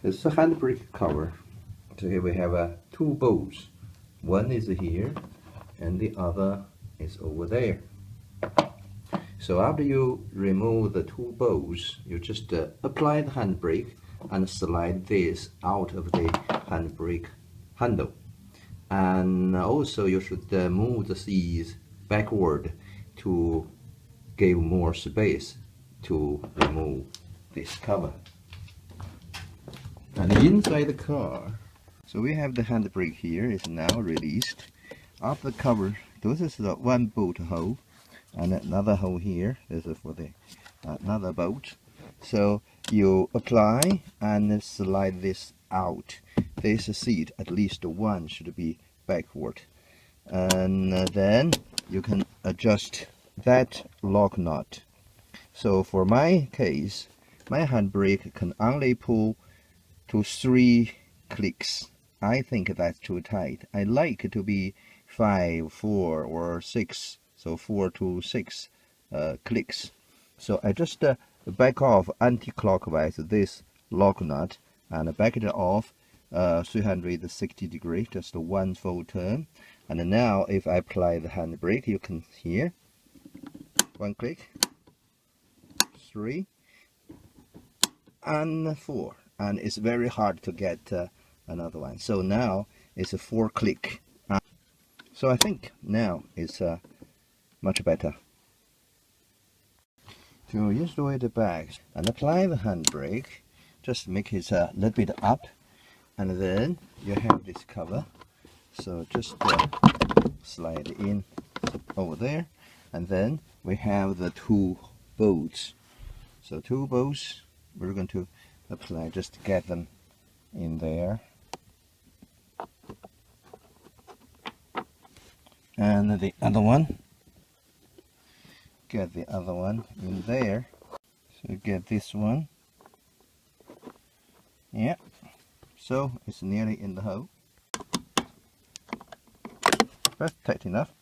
It's a handbrake cover. So here we have two bolts. One is here and the other is over there. So after you remove the two bolts, you just apply the handbrake and slide this out of the handbrake handle. And also you should move the seats backward to give more space to remove this cover. And inside the car, so we have the handbrake here is now released. After the cover, this is the one bolt hole and another hole here. This is for the another bolt. So you apply and slide this out. This seat, at least one, should be backward. And then you can adjust that lock nut. So for my case, my handbrake can only pull to 3 clicks. I think that's too tight. I like it to be 5, 4, or 6. So 4 to 6 clicks. So I just back off anti-clockwise this lock nut and back it off 360 degrees, just one full turn. And now if I apply the handbrake, you can hear 1 click, 3, and 4. And it's very hard to get another one. So now it's a 4 click. So I think now it's much better. To install the bags and apply the handbrake, just make it a little bit up, and then you have this cover. So just slide it in over there, and then we have the 2 bolts. So 2 bolts we're going to apply, just to get them in there. And the other one, get the other one in there. So get this one. Yeah, so it's nearly in the hole. That's tight enough.